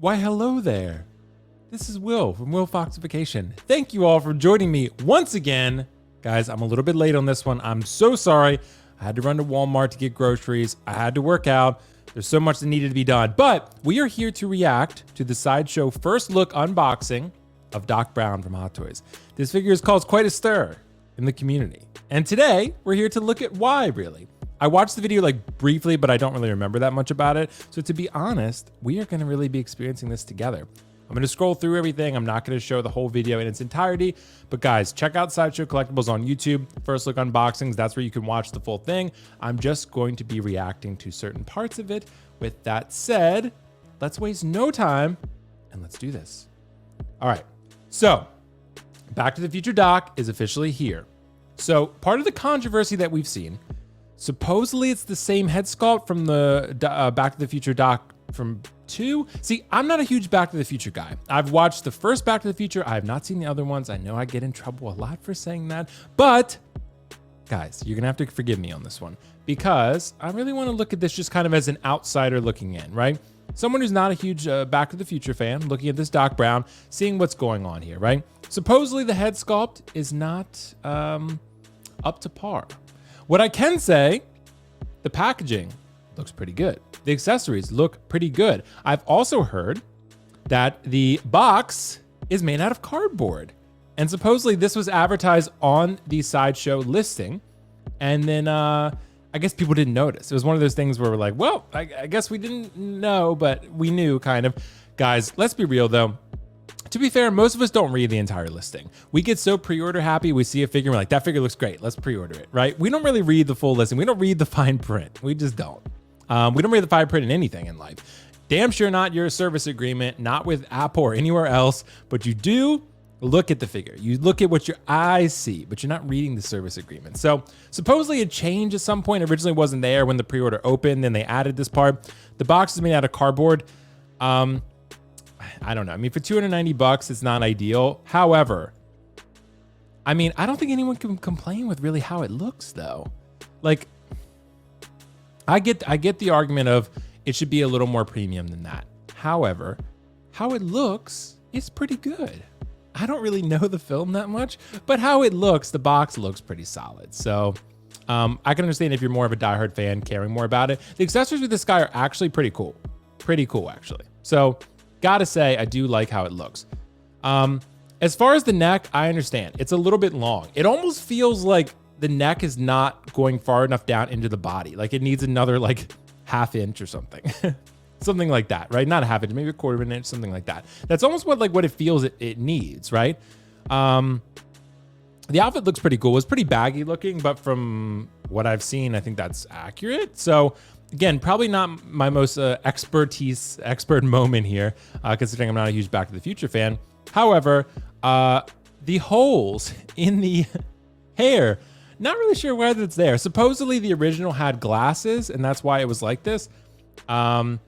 Why, hello there. This is Will from WillFoxification. Thank you all for joining me once again. Guys, I'm a little bit late on this one. I'm so sorry. I had to run to Walmart to get groceries. I had to work out. There's so much that needed to be done. But we are here to react to the Sideshow first look unboxing of Doc Brown from Hot Toys. This figure has caused quite a stir in the community. And today, we're here to look at why, really. I watched the video like briefly, but I don't really remember that much about it. So to be honest, we are gonna really be experiencing this together. I'm gonna scroll through everything. I'm not gonna show the whole video in its entirety, but guys, check out Sideshow Collectibles on YouTube. First look unboxings, that's where you can watch the full thing. I'm just going to be reacting to certain parts of it. With that said, let's waste no time and let's do this. All right, so Back to the Future Doc is officially here. So part of the controversy that we've seen, supposedly it's the same head sculpt from the Back to the Future Doc from 2. See, I'm not a huge Back to the Future guy. I've watched the first Back to the Future. I have not seen the other ones. I know I get in trouble a lot for saying that, but guys, you're gonna have to forgive me on this one because I really wanna look at this just kind of as an outsider looking in, right? Someone who's not a huge Back to the Future fan, looking at this Doc Brown, seeing what's going on here, right? Supposedly the head sculpt is not up to par. What I can say, the packaging looks pretty good. The accessories look pretty good. I've also heard that the box is made out of cardboard. And supposedly this was advertised on the Sideshow listing. And then I guess people didn't notice. It was one of those things where we're like, well, I guess we didn't know, but we knew kind of. Guys, let's be real though. To be fair, most of us don't read the entire listing. We get so pre-order happy, we see a figure, we're like, that figure looks great, let's pre-order it, right? We don't really read the full listing. We don't read the fine print. We just don't. We don't read the fine print in anything in life. Damn sure not your service agreement, not with Apple or anywhere else, but you do look at the figure. You look at what your eyes see, but you're not reading the service agreement. So supposedly it changed at some point. Originally wasn't there when the pre-order opened, then they added this part. The box is made out of cardboard. I don't know. I mean, for 290 bucks, it's not ideal. However, I mean, I don't think anyone can complain with really how it looks though. Like, I get the argument of it should be a little more premium than that. However, how it looks is pretty good. I don't really know the film that much, but how it looks, the box looks pretty solid. So I can understand if you're more of a diehard fan caring more about it. The accessories with this guy are actually pretty cool. Pretty cool, actually. So gotta say, I do like how it looks. As far as the neck, I understand. It's a little bit long. It almost feels like the neck is not going far enough down into the body. Like it needs another like ½ inch or something. Something like that, right? Not a ½ inch, maybe a ¼ of an inch, something like that. That's almost what it feels it needs, right? The outfit looks pretty cool. It's pretty baggy looking, but from what I've seen, I think that's accurate. So again, probably not my most expert moment here, considering I'm not a huge Back to the Future fan. However, the holes in the hair, not really sure whether it's there. Supposedly the original had glasses and that's why it was like this. And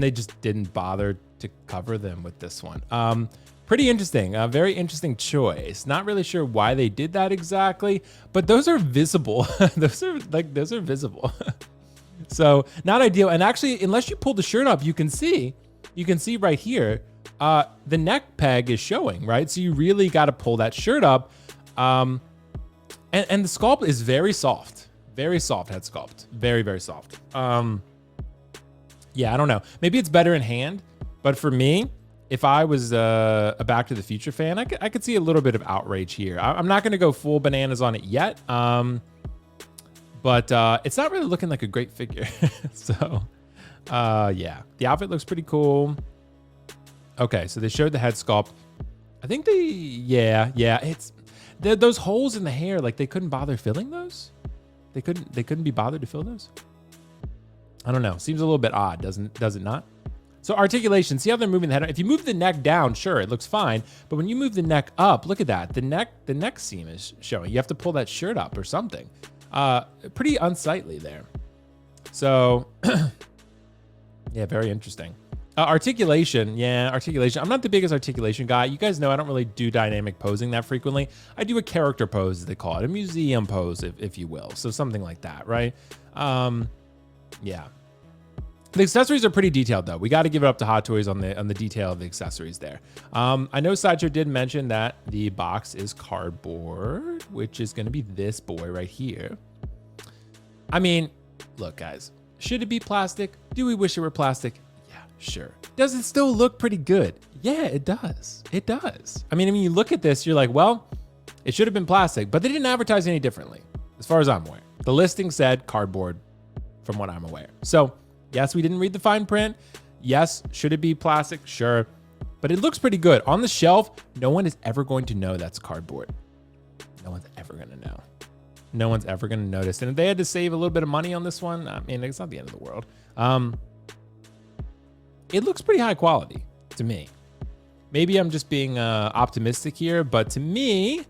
they just didn't bother to cover them with this one. Pretty interesting, a very interesting choice. Not really sure why they did that exactly, but those are visible. those are visible. So not ideal. And actually, unless you pull the shirt up, you can see right here, the neck peg is showing, right? So you really got to pull that shirt up. And the sculpt is very soft head sculpt. Very, very soft. Yeah, I don't know. Maybe it's better in hand, but for me, if I was a Back to the Future fan, I could see a little bit of outrage here. I'm not gonna go full bananas on it yet, but it's not really looking like a great figure. So yeah, the outfit looks pretty cool. Okay, so they showed the head sculpt. I think it's those holes in the hair, like they couldn't bother filling those. They couldn't be bothered to fill those. I don't know. Seems a little bit odd, does it not? So articulation, see how they're moving the head? If you move the neck down, sure, it looks fine. But when you move the neck up, look at that. The neck seam is showing. You have to pull that shirt up or something. Pretty unsightly there. So yeah, very interesting. Articulation, yeah, articulation. I'm not the biggest articulation guy. You guys know I don't really do dynamic posing that frequently. I do a character pose, as they call it, a museum pose, if you will. So something like that, right? Yeah. The accessories are pretty detailed though. We got to give it up to Hot Toys on the detail of the accessories there. I know Sideshow did mention that the box is cardboard, which is going to be this boy right here. I mean, look guys, should it be plastic? Do we wish it were plastic? Yeah, sure. Does it still look pretty good? Yeah, it does. It does. I mean, when you look at this, you're like, well, it should have been plastic, but they didn't advertise any differently as far as I'm aware. The listing said cardboard from what I'm aware. So yes, we didn't read the fine print. Yes, should it be plastic? Sure. But it looks pretty good. On the shelf, no one is ever going to know that's cardboard. No one's ever going to know. No one's ever going to notice. And if they had to save a little bit of money on this one, I mean, it's not the end of the world. It looks pretty high quality to me. Maybe I'm just being optimistic here, but to me,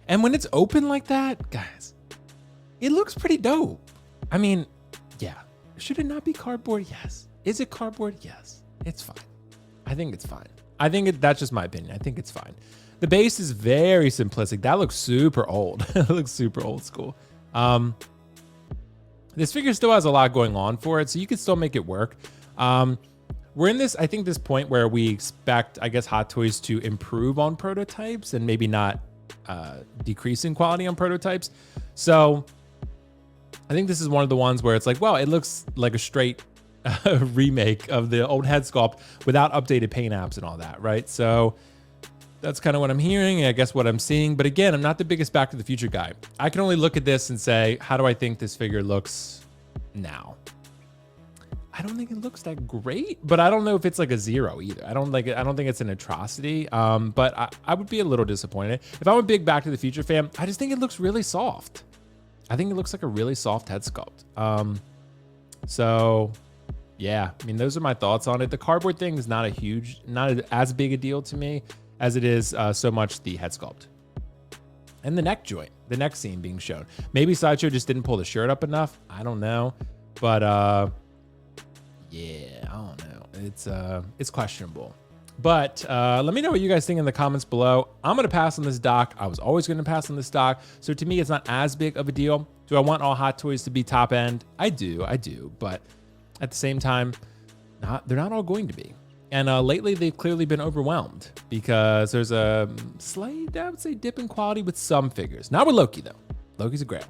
and when it's open like that, guys, it looks pretty dope. I mean, yeah. Should it not be cardboard? Yes. Is it cardboard? Yes. It's fine. I think it's fine. That's just my opinion. I think it's fine. The base is very simplistic. That looks super old. It looks super old school. This figure still has a lot going on for it, so you can still make it work. We're in this, I think, this point where we expect, I guess, Hot Toys to improve on prototypes and maybe not decrease in quality on prototypes. So I think this is one of the ones where it's like, well, it looks like a straight remake of the old head sculpt without updated paint apps and all that, right? So that's kind of what I'm hearing, and I guess what I'm seeing. But again, I'm not the biggest Back to the Future guy. I can only look at this and say, how do I think this figure looks now? I don't think it looks that great, but I don't know if it's like a 0 either. I don't think it's an atrocity, but I would be a little disappointed. If I'm a big Back to the Future fan, I just think it looks really soft. I think it looks like a really soft head sculpt. So yeah, I mean, those are my thoughts on it. The cardboard thing is not as big a deal to me as it is so much the head sculpt and the neck joint, the neck seam being shown. Maybe Sideshow just didn't pull the shirt up enough. I don't know, but yeah, I don't know. It's questionable. But let me know what you guys think in the comments below. I'm going to pass on this dock. I was always going to pass on this dock. So to me, it's not as big of a deal. Do I want all Hot Toys to be top end? I do. But at the same time, they're not all going to be. And lately, they've clearly been overwhelmed because there's a slight, I would say, dip in quality with some figures. Not with Loki, though. Loki's a grail.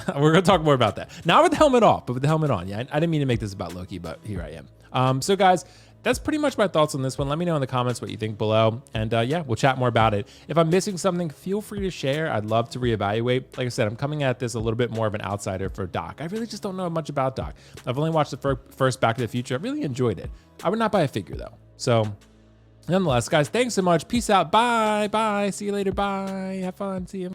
We're going to talk more about that. Not with the helmet off, but with the helmet on. Yeah, I didn't mean to make this about Loki, but here I am. So guys, that's pretty much my thoughts on this one. Let me know in the comments what you think below. And yeah, we'll chat more about it. If I'm missing something, feel free to share. I'd love to reevaluate. Like I said, I'm coming at this a little bit more of an outsider for Doc. I really just don't know much about Doc. I've only watched the first Back to the Future. I really enjoyed it. I would not buy a figure though. So nonetheless, guys, thanks so much. Peace out. Bye. Bye. See you later. Bye. Have fun. See you.